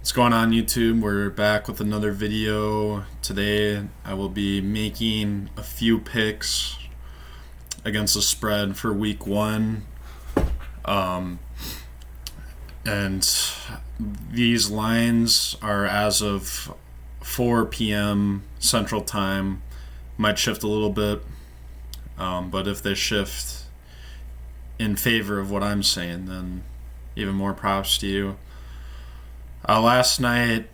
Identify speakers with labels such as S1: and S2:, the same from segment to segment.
S1: What's going on, YouTube? We're back with another video. Today I will be making a few picks against the spread for week one. And these lines are as of 4 p.m. Central Time. Might shift a little bit, but if they shift in favor of what I'm saying, then even more props to you. Last night,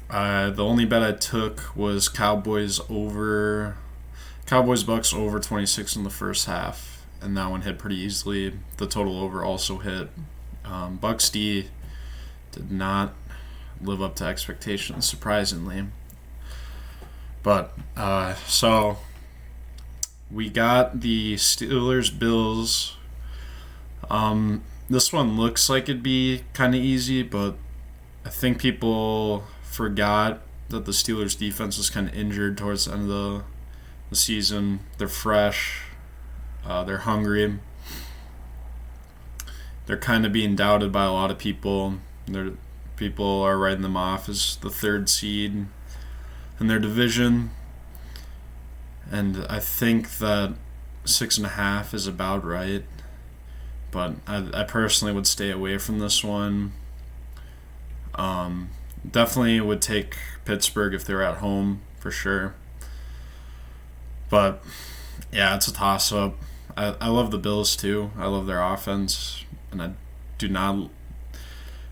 S1: the only bet I took was Cowboys Bucks over 26 in the first half, and that one hit pretty easily. The total over also hit. Bucks D did not live up to expectations, surprisingly. But so we got the Steelers Bills. This one looks like it'd be kind of easy, but I think people forgot that the Steelers defense was kind of injured towards the end of the season. They're fresh. They're hungry. They're kind of being doubted by a lot of people. People are writing them off as the third seed in their division. And I think that 6.5 is about right. But I personally would stay away from this one. Definitely would take Pittsburgh if they're at home, for sure. But, yeah, it's a toss-up. I love the Bills, too. I love their offense. And I don't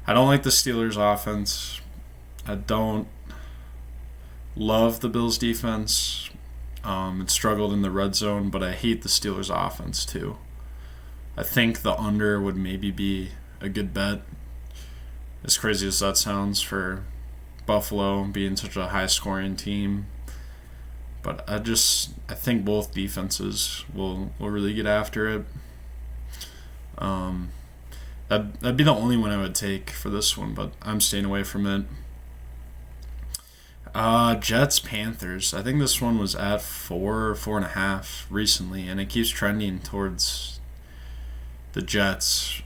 S1: like the Steelers' offense. I don't love the Bills' defense. It struggled in the red zone, but I hate the Steelers' offense, too. I think the under would maybe be a good bet. As crazy as that sounds for Buffalo being such a high-scoring team. But I think both defenses will really get after it. That'd be the only one I would take for this one, but I'm staying away from it. Jets Panthers. I think this one was at 4.5 recently, and it keeps trending towards the Jets.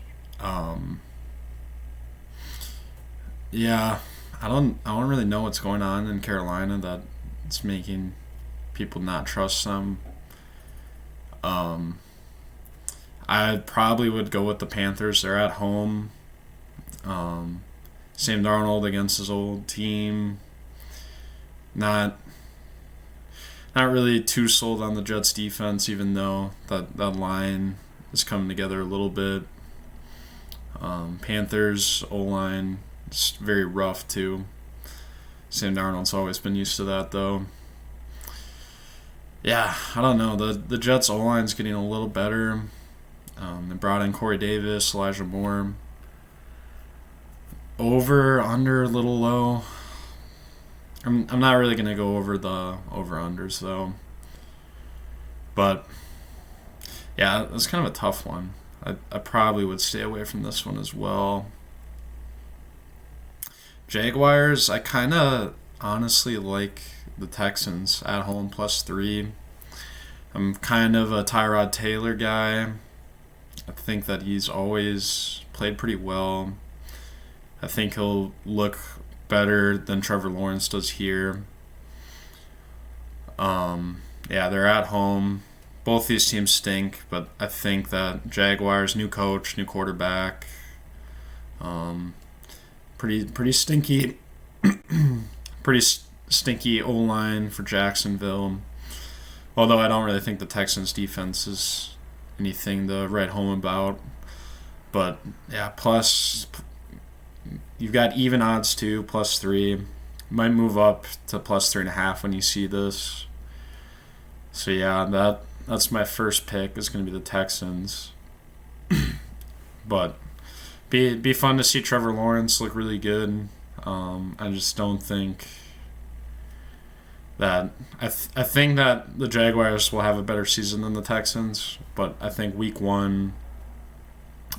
S1: Yeah, I don't really know what's going on in Carolina that it's making people not trust them. I probably would go with the Panthers. They're at home. Sam Darnold against his old team. Not really too sold on the Jets defense, even though that line is coming together a little bit. Panthers O-line is very rough too. Sam Darnold's always been used to that, though. Yeah, I don't know. The Jets O-line's getting a little better. They brought in Corey Davis, Elijah Moore. Over, under, a little low. I'm not really going to go over the over-unders, though. But, yeah, that's kind of a tough one. I probably would stay away from this one as well. Jaguars, I kind of honestly like the Texans at home +3. I'm kind of a Tyrod Taylor guy. I think that he's always played pretty well. I think he'll look better than Trevor Lawrence does here. Yeah, they're at home. Both these teams stink, but I think that Jaguars, new coach, new quarterback, pretty stinky, pretty stinky O-line for Jacksonville. Although I don't really think the Texans' defense is anything to write home about. But yeah, plus you've got even odds too, +3. Might move up to +3.5 when you see this. So yeah, that's my first pick is going to be the Texans. But be fun to see Trevor Lawrence look really good. I just don't think that I think that the Jaguars will have a better season than the Texans, but I think week one.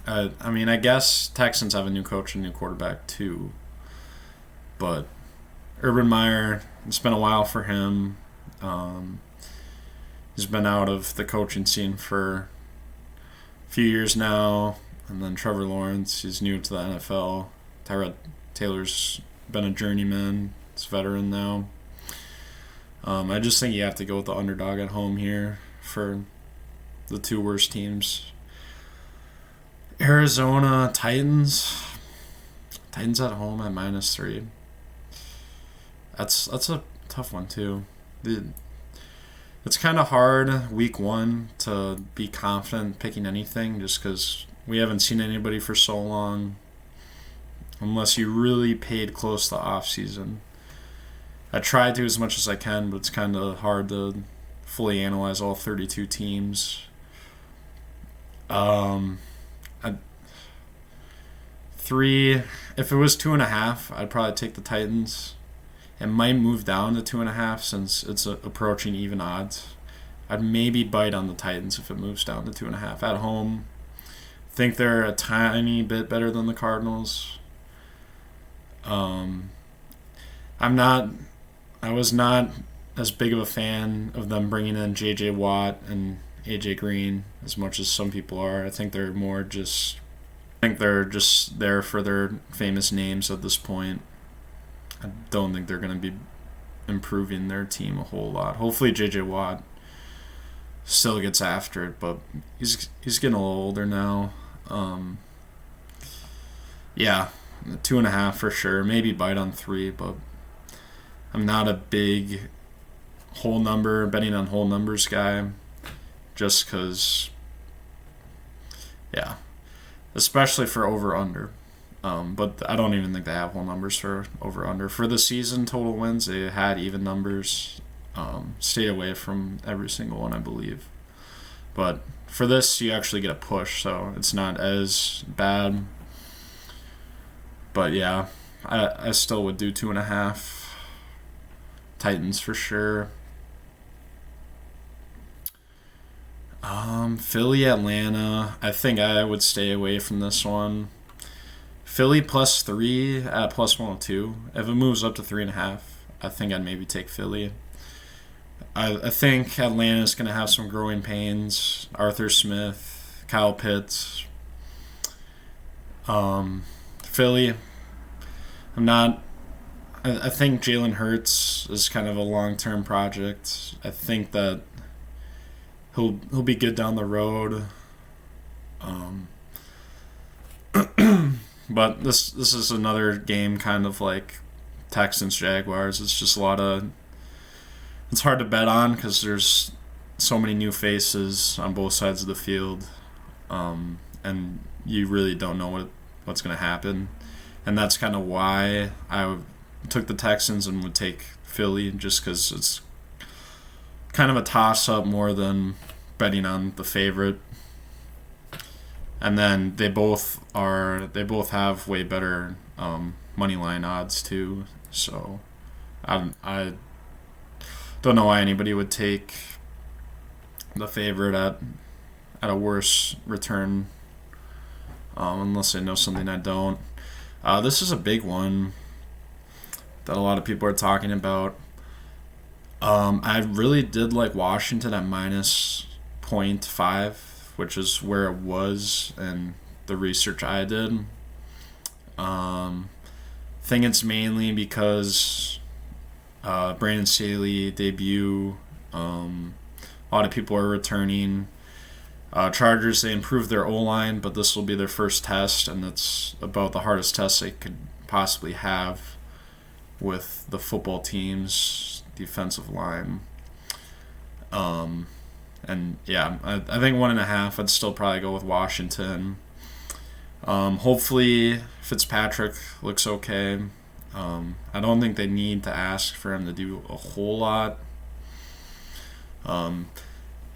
S1: I guess Texans have a new coach and new quarterback too, but Urban Meyer, it's been a while for him. He's been out of the coaching scene for a few years now. And then Trevor Lawrence, he's new to the NFL. Taylor's been a journeyman. He's a veteran now. I just think you have to go with the underdog at home here for the two worst teams. Arizona Titans. Titans at home at -3. That's a tough one too. It's kind of hard week 1 to be confident picking anything just because we haven't seen anybody for so long. Unless you really paid close to the off season. I try to as much as I can, but it's kind of hard to fully analyze all 32 teams. Three. If it was 2.5, I'd probably take the Titans. It might move down to 2.5 since it's approaching even odds. I'd maybe bite on the Titans if it moves down to 2.5 at home. Think they're a tiny bit better than the Cardinals. I was not as big of a fan of them bringing in J.J. Watt and A.J. Green as much as some people are. I think they're just there for their famous names at this point. I don't think they're going to be improving their team a whole lot. Hopefully J.J. Watt still gets after it, but he's getting a little older now. Yeah, 2.5 for sure. Maybe bite on 3, but I'm not a big betting on whole numbers guy, just because, yeah, especially for over-under. But I don't even think they have whole numbers for over-under. For the season total wins, they had even numbers. Stay away from every single one, I believe. But for this, you actually get a push, so it's not as bad. But yeah, I still would do 2.5. Titans for sure. Philly, Atlanta. I think I would stay away from this one. Philly +3 at +102. If it moves up to 3.5, I think I'd maybe take Philly. I think Atlanta's going to have some growing pains. Arthur Smith, Kyle Pitts. Philly, I think Jalen Hurts is kind of a long-term project. I think that he'll be good down the road. But this is another game kind of like Texans Jaguars. It's just it's hard to bet on because there's so many new faces on both sides of the field, and you really don't know what's going to happen. And that's kind of why I took the Texans and would take Philly, just because it's kind of a toss-up more than betting on the favorite. And then they both have way better money line odds too. So I don't know why anybody would take the favorite at a worse return, unless they know something I don't. This is a big one that a lot of people are talking about. I really did like Washington at -0.5, which is where it was in the research I did. Think it's mainly because Brandon Staley debut. A lot of people are returning. Chargers, they improved their O-line, but this will be their first test, and it's about the hardest test they could possibly have with the football team's defensive line. And yeah, I think 1.5. I'd still probably go with Washington. Hopefully Fitzpatrick looks okay. I don't think they need to ask for him to do a whole lot.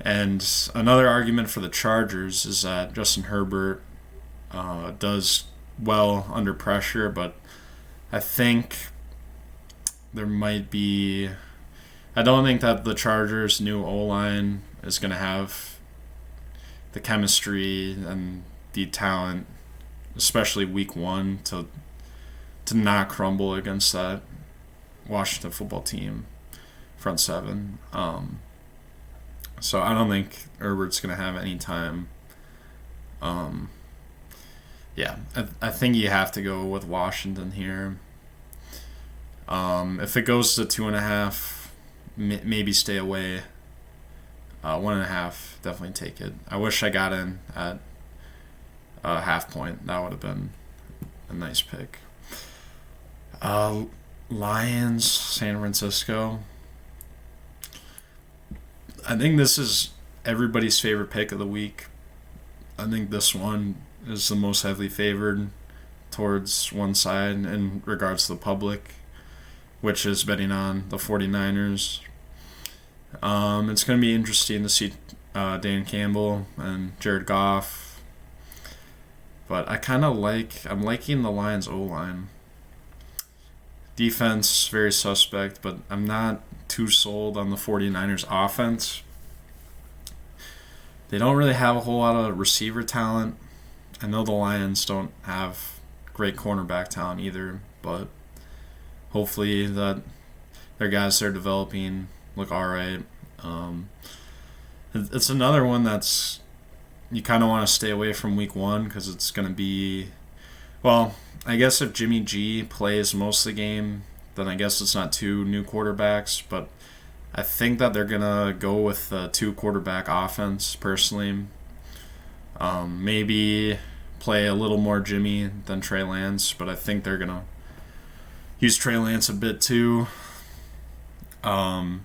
S1: And another argument for the Chargers is that Justin Herbert does well under pressure, but I think there might be... I don't think that the Chargers' new O-line is going to have the chemistry and the talent, especially week 1, to not crumble against that Washington football team front seven. So I don't think Herbert's going to have any time. Yeah, I think you have to go with Washington here. If it goes to 2.5, maybe stay away. 1.5, definitely take it. I wish I got in at half point. That would have been a nice pick. Lions, San Francisco. I think this is everybody's favorite pick of the week. I think this one is the most heavily favored towards one side in regards to the public, which is betting on the 49ers. It's going to be interesting to see Dan Campbell and Jared Goff. But I'm liking the Lions O-line. Defense, very suspect, but I'm not too sold on the 49ers offense. They don't really have a whole lot of receiver talent. I know the Lions don't have great cornerback talent either, but hopefully that their guys they're developing look all right. It's another one that's you kind of want to stay away from week one because it's going to be, well, I guess if Jimmy G plays most of the game, then I guess it's not two new quarterbacks, but I think that they're going to go with the two quarterback offense personally. Maybe play a little more Jimmy than Trey Lance, but I think they're going to use Trey Lance a bit too. Yeah,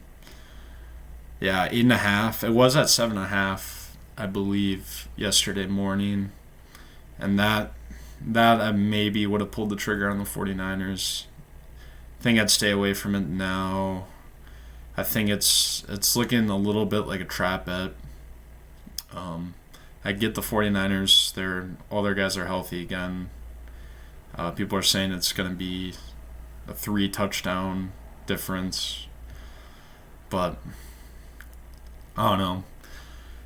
S1: 8.5. It was at 7.5, I believe, yesterday morning. And that I maybe would have pulled the trigger on the 49ers. I think I'd stay away from it now. I think it's looking a little bit like a trap bet. I get the 49ers. All their guys are healthy again. People are saying it's going to be a 3-touchdown difference. But I don't know.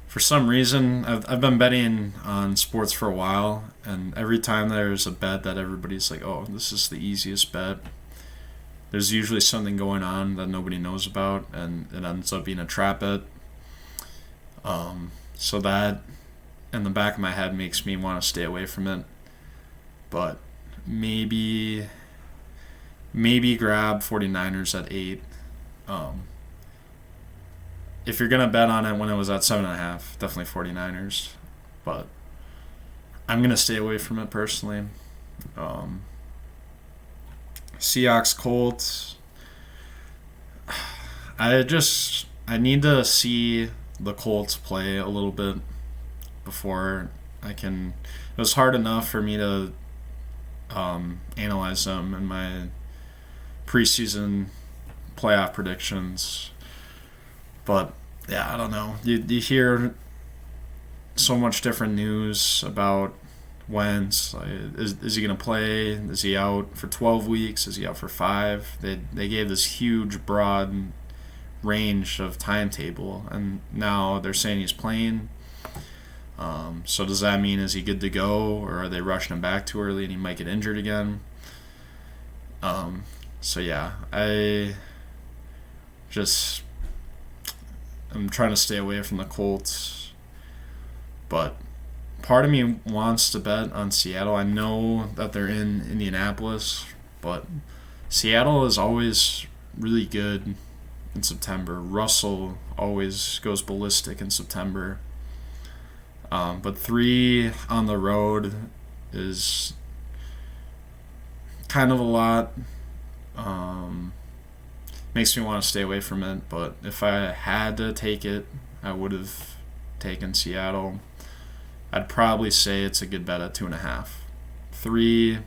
S1: For some reason, I've been betting on sports for a while, and every time there's a bet that everybody's like, oh, this is the easiest bet, there's usually something going on that nobody knows about, and it ends up being a trap bet. So that, in the back of my head, makes me want to stay away from it. But maybe grab 49ers at 8. If you're going to bet on it when it was at 7.5, definitely 49ers. But I'm going to stay away from it personally. Seahawks Colts. I need to see the Colts play a little bit before I can. It was hard enough for me to analyze them in my preseason playoff predictions. But yeah, I don't know. You hear so much different news about Wentz. Is he going to play? Is he out for 12 weeks? Is he out for 5? They gave this huge, broad range of timetable, and now they're saying he's playing. So does that mean is he good to go, or are they rushing him back too early and he might get injured again? So yeah, I'm trying to stay away from the Colts, but part of me wants to bet on Seattle. I know that they're in Indianapolis, but Seattle is always really good in September. Russell always goes ballistic in September. But 3 on the road is kind of a lot. Makes me want to stay away from it, but if I had to take it, I would have taken Seattle. I'd probably say it's a good bet at 2.5. 3,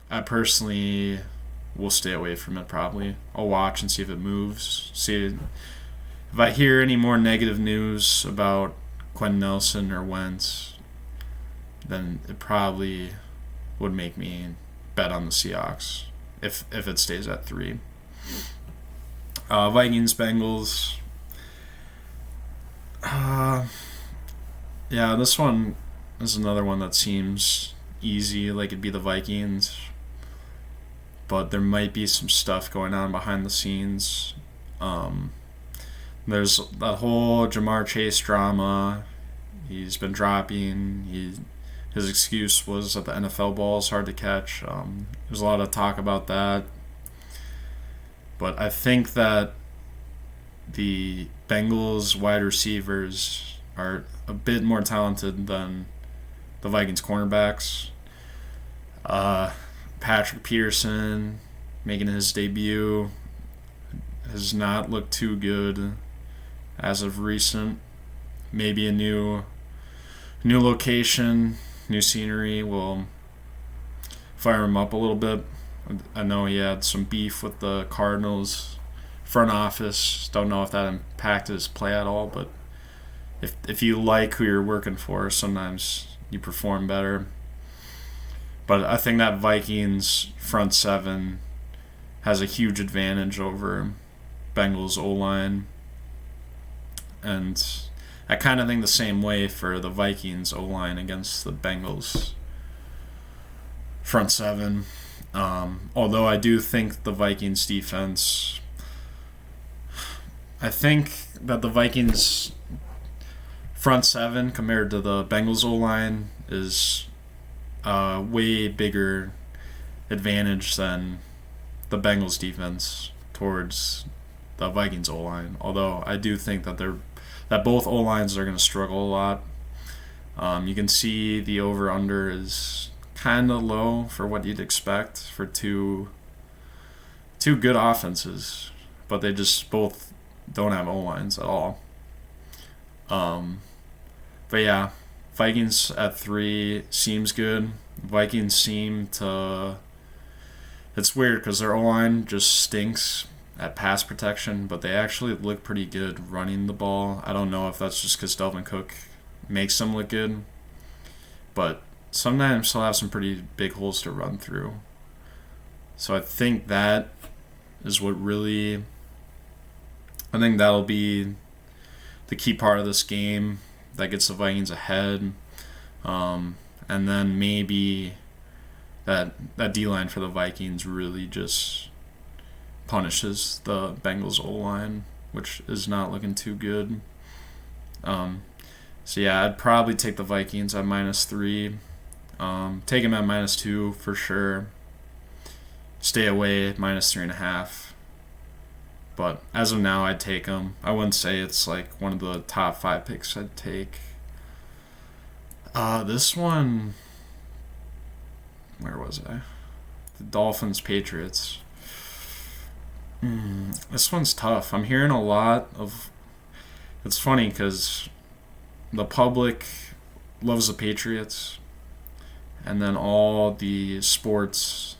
S1: I personally will stay away from it probably. I'll watch and see if it moves. See if I hear any more negative news about Quentin Nelson or Wentz, then it probably would make me bet on the Seahawks if it stays at 3. Vikings, Bengals. Yeah, this one is another one that seems easy, like it'd be the Vikings, but there might be some stuff going on behind the scenes. There's that whole Jamar Chase drama. He's been dropping. his excuse was that the NFL ball is hard to catch. There's a lot of talk about that. But I think that the Bengals wide receivers are a bit more talented than the Vikings cornerbacks. Patrick Peterson making his debut has not looked too good as of recent. Maybe a new location, new scenery will fire him up a little bit. I know he had some beef with the Cardinals front office. Don't know if that impacted his play at all, but if you like who you're working for, sometimes you perform better. But I think that Vikings front seven has a huge advantage over Bengals O-line. And I kind of think the same way for the Vikings O-line against the Bengals front seven. Although I do think the Vikings defense, I think that the Vikings front seven compared to the Bengals O-line is a way bigger advantage than the Bengals defense towards the Vikings O-line. Although I do think that both O-lines are going to struggle a lot. You can see the over-under is kind of low for what you'd expect for two good offenses, but they just both don't have O-lines at all. But yeah, Vikings at 3 seems good. Vikings seem to... It's weird because their O-line just stinks at pass protection, but they actually look pretty good running the ball. I don't know if that's just because Dalvin Cook makes them look good, but sometimes he'll have some pretty big holes to run through. So I think that is what really... I think that'll be the key part of this game that gets the Vikings ahead. And then maybe that D-line for the Vikings really just punishes the Bengals O-line, which is not looking too good. So yeah, I'd probably take the Vikings at -3. Take them at -2 for sure. Stay away at -3.5. But as of now, I'd take them. I wouldn't say it's like one of the top 5 picks I'd take. This one... Where was I? The Dolphins Patriots. This one's tough. I'm hearing a lot of... It's funny because the public loves the Patriots, and then all the sports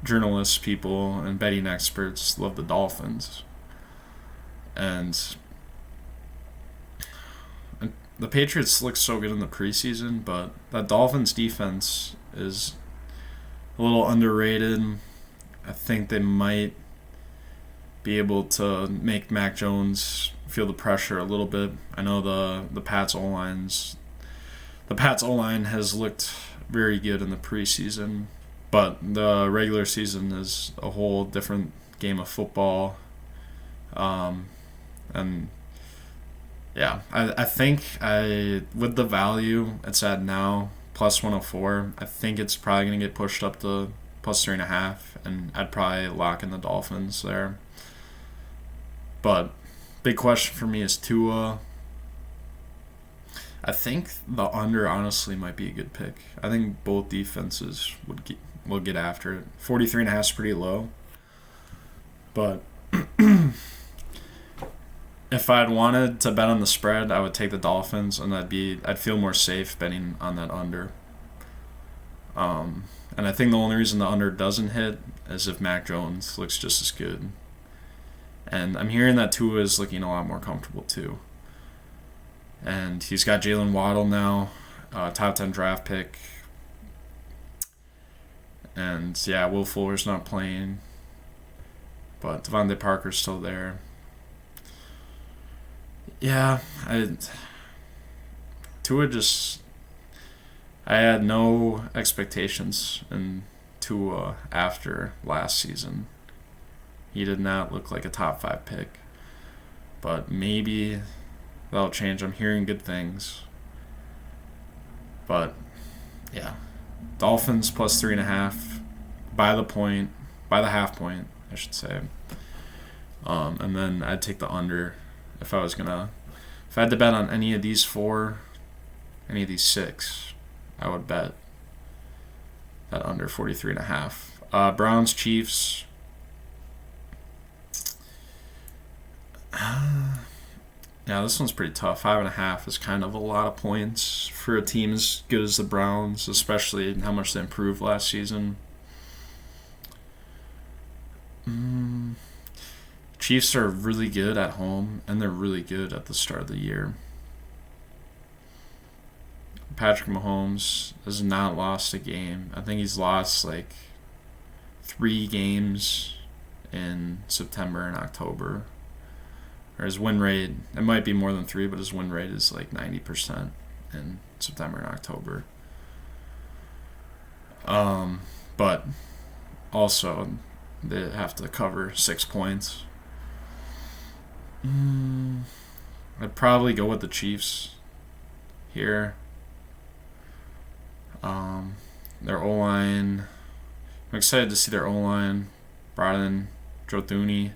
S1: journalists, people, and betting experts love the Dolphins. And the Patriots look so good in the preseason, but that Dolphins defense is a little underrated. I think they might be able to make Mac Jones feel the pressure a little bit. I know the Pats O-line has looked very good in the preseason, but the regular season is a whole different game of football. And yeah, I think with the value it's at now, plus 104, I think it's probably going to get pushed up to plus 3.5, and I'd probably lock in the Dolphins there. But big question for me is Tua. I think the under honestly might be a good pick. I think both defenses will get after it. 43.5 is pretty low, but if I'd wanted to bet on the spread, I would take the Dolphins, and I'd feel more safe betting on that under. And I think the only reason the under doesn't hit is if Mac Jones looks just as good. And I'm hearing that Tua is looking a lot more comfortable too. And he's got Jalen Waddle now, top 10 draft pick. And yeah, Will Fuller's not playing, but Devontae Parker's still there. Yeah, I had no expectations in Tua after last season. He did not look like a top 5 pick, but maybe that'll change. I'm hearing good things. But yeah, Dolphins plus 3.5 by the half point, I should say. And then I'd take the under if I had to bet on any of these six, I would bet that under 43.5. Browns Chiefs. Yeah, this one's pretty tough. 5.5 is kind of a lot of points for a team as good as the Browns, especially how much they improved last season. Chiefs are really good at home, and they're really good at the start of the year. Patrick Mahomes has not lost a game. I think he's lost like 3 games in September and October. Or his win rate, it might be more than 3, but his win rate is like 90% in September and October. But also, they have to cover 6 points. I'd probably go with the Chiefs here. Their O-line, I'm excited to see their O-line. Brought in Joe Thuney,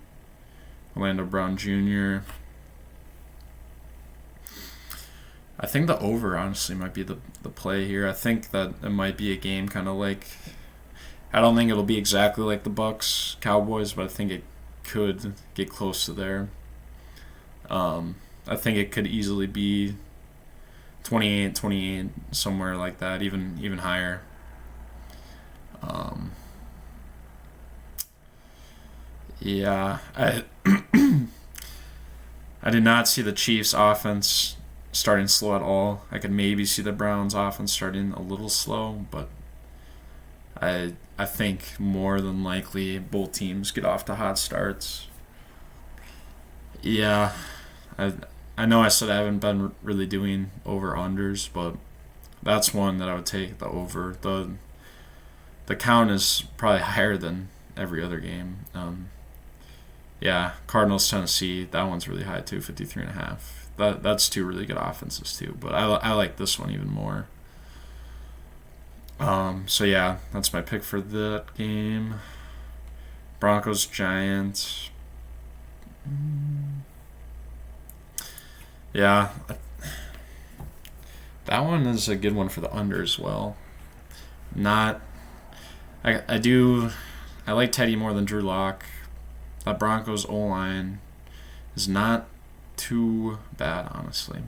S1: Orlando Brown Jr. I think the over, honestly, might be the play here. I think that it might be a game kind of like, I don't think it'll be exactly like the Bucks Cowboys, but I think it could get close to there. I think it could easily be 28, somewhere like that, even higher. Yeah, I did not see the Chiefs offense starting slow at all. I could maybe see the Browns offense starting a little slow, but I think more than likely both teams get off to hot starts. Yeah, I know I said I haven't been really doing over-unders, but that's one that I would take the over. The count is probably higher than every other game. Yeah, Cardinals Tennessee, that one's really high too, 53.5. That's 2 really good offenses too, but I like this one even more. So yeah, that's my pick for that game. Broncos Giants. Yeah, that one is a good one for the under as well. I like Teddy more than Drew Lock. That Broncos O-line is not too bad, honestly.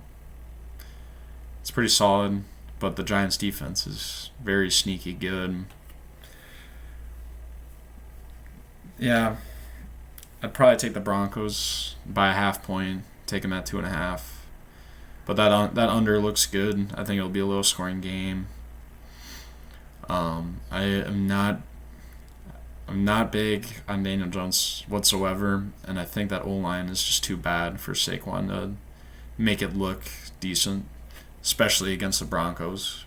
S1: It's pretty solid, but the Giants defense is very sneaky good. Yeah, I'd probably take the Broncos by a half point, take them at 2.5. But that under looks good. I think it'll be a low scoring game. I'm not big on Daniel Jones whatsoever, and I think that O-line is just too bad for Saquon to make it look decent, especially against the Broncos.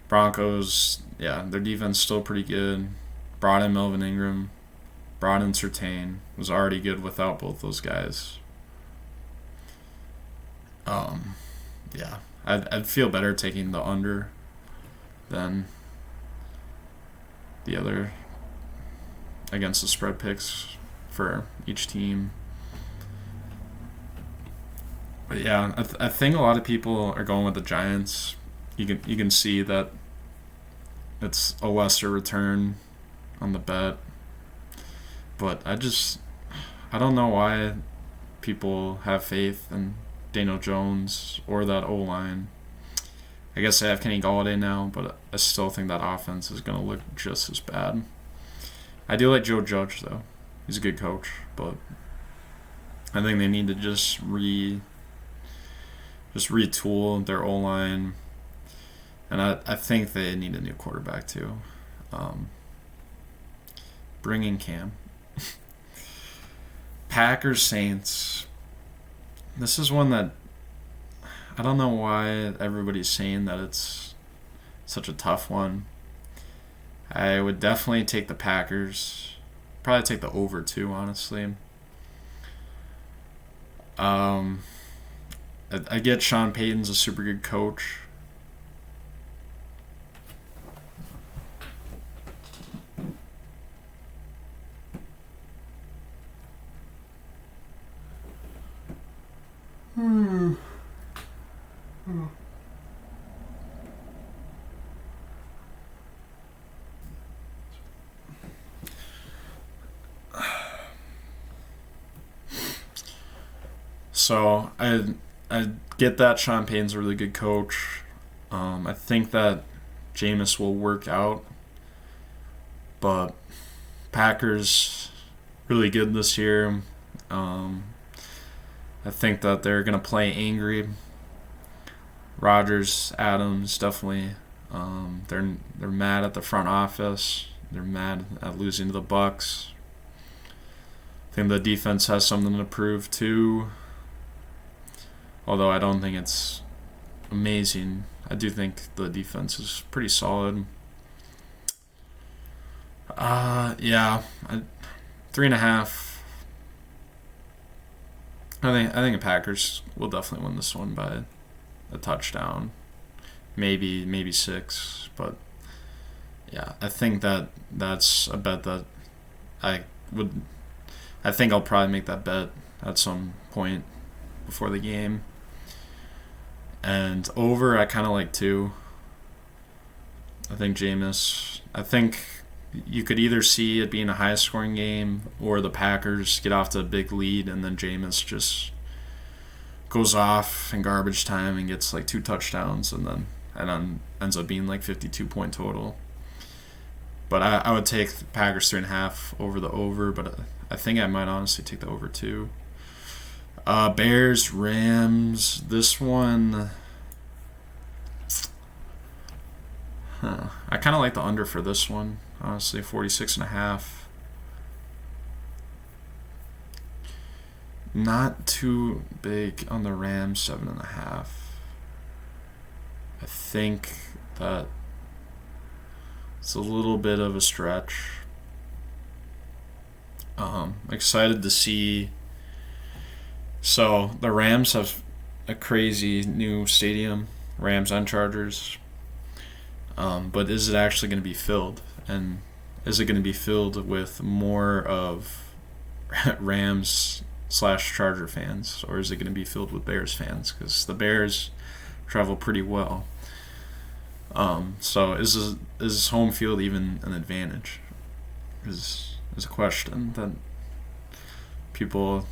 S1: Broncos, yeah, their defense is still pretty good. Brought in Melvin Ingram, brought in Surtain, was already good without both those guys. Yeah, I'd feel better taking the under than the other against the spread picks for each team. But yeah, I think a lot of people are going with the Giants. You can see that it's a lesser return on the bet, but I don't know why people have faith in Daniel Jones or that O-line. I guess I have Kenny Galladay now, but I still think that offense is going to look just as bad. I do like Joe Judge, though. He's a good coach, but I think they need to just retool their O-line, and I think they need a new quarterback, too. Bring in Cam. Packers Saints. This is one that I don't know why everybody's saying that it's such a tough one. I would definitely take the Packers. Probably take the over too, honestly. I get Sean Payton's a super good coach. So I get that Sean Payton's a really good coach. I think that Jameis will work out, but Packers really good this year. I think that they're gonna play angry. Rodgers, Adams, definitely. They're mad at the front office. They're mad at losing to the Bucks. I think the defense has something to prove too. Although I don't think it's amazing, I do think the defense is pretty solid. Yeah, 3.5. I think the Packers will definitely win this one by a touchdown, maybe 6, but yeah, I think that's a bet that I would. I think I'll probably make that bet at some point before the game. And over, I kind of like 2. I think Jameis. I think you could either see it being a high-scoring game or the Packers get off to a big lead and then Jameis just goes off in garbage time and gets like 2 touchdowns and then ends up being like 52-point total. But I would take the Packers 3.5 over the over, but I think I might honestly take the over too. Bears, Rams. This one, I kind of like the under for this one. Honestly, 46.5. Not too big on the Rams, 7.5. I think that it's a little bit of a stretch. Excited to see. So the Rams have a crazy new stadium, Rams and Chargers. But is it actually going to be filled? And is it going to be filled with more of Rams / Charger fans, or is it going to be filled with Bears fans? Because the Bears travel pretty well. So is home field even an advantage? Is a question that people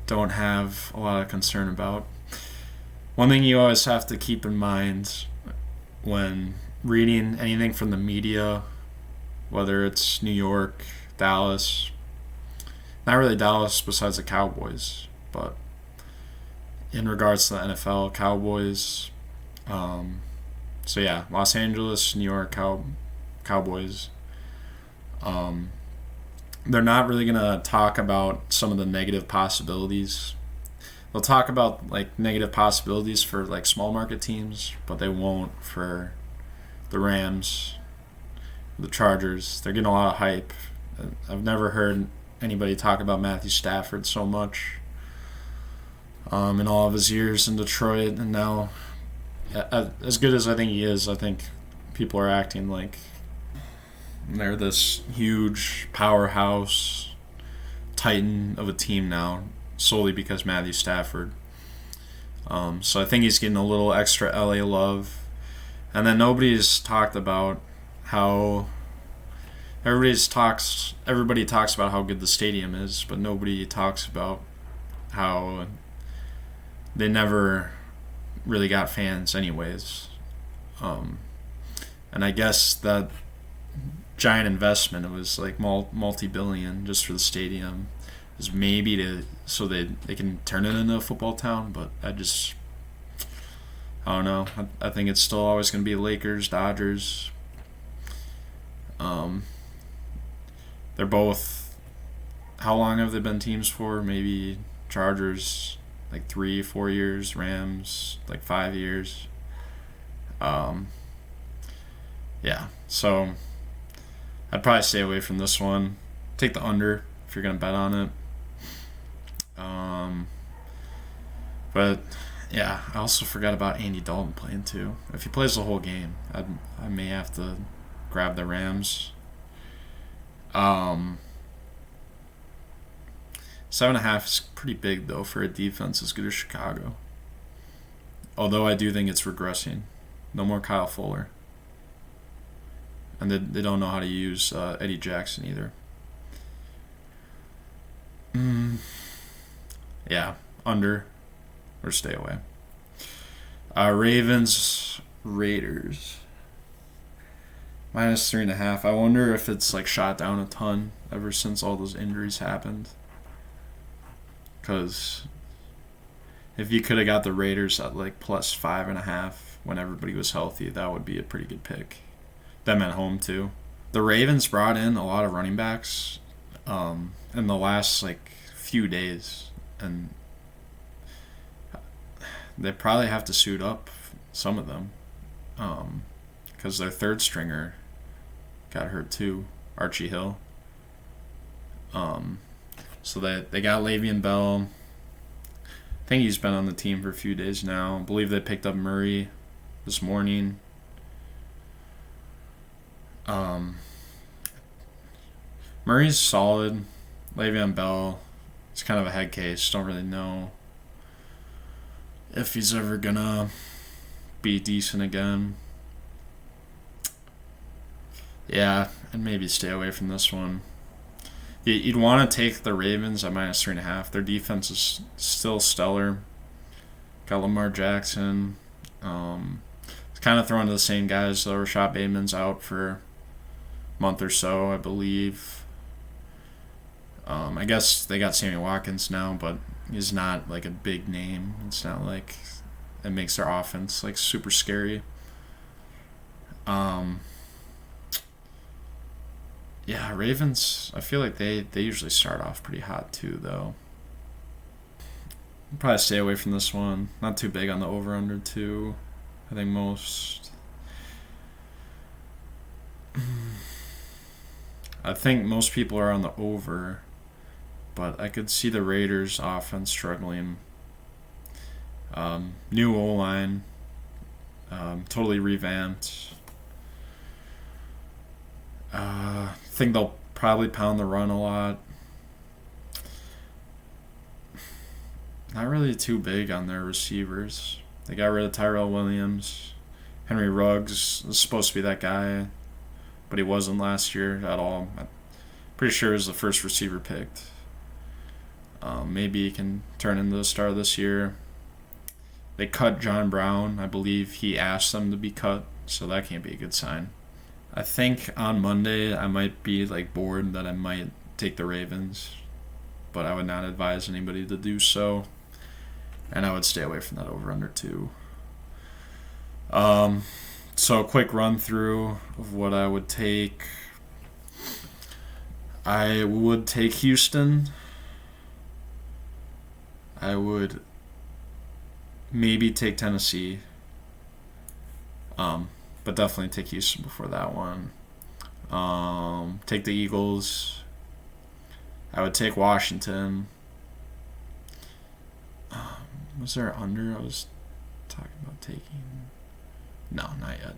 S1: don't have a lot of concern about. One thing you always have to keep in mind when reading anything from the media, whether it's New York, Dallas, not really Dallas besides the Cowboys, but in regards to the NFL, Cowboys, so yeah, Los Angeles, New York, Cowboys, they're not really going to talk about some of the negative possibilities. They'll talk about like negative possibilities for like small market teams, but they won't for the Rams, the Chargers. They're getting a lot of hype. I've never heard anybody talk about Matthew Stafford so much in all of his years in Detroit, and now as good as I think he is, I think people are acting like they're this huge powerhouse titan of a team now, solely because Matthew Stafford. So I think he's getting a little extra LA love. And then nobody's talked about how everybody talks about how good the stadium is, but nobody talks about how they never really got fans anyways. And I guess that giant investment, it was like multi-billion just for the stadium, is maybe so they can turn it into a football town, but I don't know. I think it's still always going to be Lakers, Dodgers. They're both, how long have they been teams for? Maybe Chargers like 3-4 years, Rams like 5 years. Yeah, so I'd probably stay away from this one. Take the under if you're going to bet on it. But Yeah, I also forgot about Andy Dalton playing too. If he plays the whole game, I may have to grab the Rams. Um, 7.5 is pretty big though for a defense as good as Chicago. Although I do think it's regressing. No more Kyle Fuller, and they don't know how to use Eddie Jackson either. Yeah, under or stay away. Ravens Raiders -3.5. I wonder if it's like shot down a ton ever since all those injuries happened. Because if you could have got the Raiders at like +5.5 when everybody was healthy, that would be a pretty good pick. Them at home too. The Ravens brought in a lot of running backs in the last like few days, and they probably have to suit up some of them because their third stringer got hurt too, Archie Hill. So they got Le'Veon Bell. I think he's been on the team for a few days now. I believe they picked up Murray this morning. Murray's solid. Le'Veon Bell, it's kind of a head case. Don't really know if he's ever gonna be decent again. Yeah, and maybe stay away from this one. You'd want to take the Ravens at -3.5. Their defense is still stellar. Got Lamar Jackson. It's kind of throwing to the same guys. So Rashad Bateman's out for a month or so, I believe. I guess they got Sammy Watkins now, but he's not like a big name. It's not like it makes their offense like super scary. Yeah, Ravens, I feel like they usually start off pretty hot too, though. I'll probably stay away from this one. Not too big on the over-under, too. I think most... I think most people are on the over, but I could see the Raiders' offense struggling. New O-line, totally revamped. I think they'll probably pound the run a lot. Not really too big on their receivers. They got rid of Tyrell Williams. Henry Ruggs is supposed to be that guy, but he wasn't last year at all. I'm pretty sure he was the first receiver picked. Maybe he can turn into the star this year. They cut John Brown. I believe he asked them to be cut, so that can't be a good sign. I think on Monday I might be like bored that I might take the Ravens, but I would not advise anybody to do so, and I would stay away from that over-under too. So a quick run through of what I would take. I would take Houston. I would maybe take Tennessee. But definitely take Houston before that one. Take the Eagles. I would take Washington. Was there under I was talking about taking? No, not yet.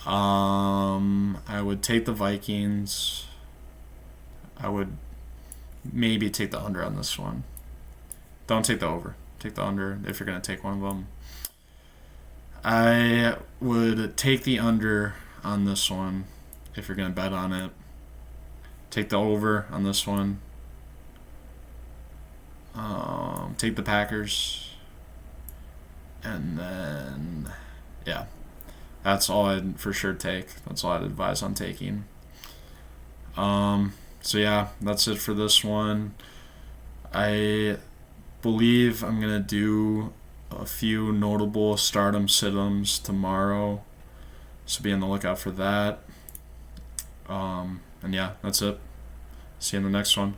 S1: I would take the Vikings. I would maybe take the under on this one. Don't take the over. Take the under if you're going to take one of them. I would take the under on this one if you're going to bet on it. Take the over on this one. Take the Packers. And then, yeah. That's all I'd for sure take. That's all I'd advise on taking. So yeah, that's it for this one. I believe I'm going to do a few notable stardom sit-ems tomorrow, so be on the lookout for that. And yeah, that's it. See you in the next one.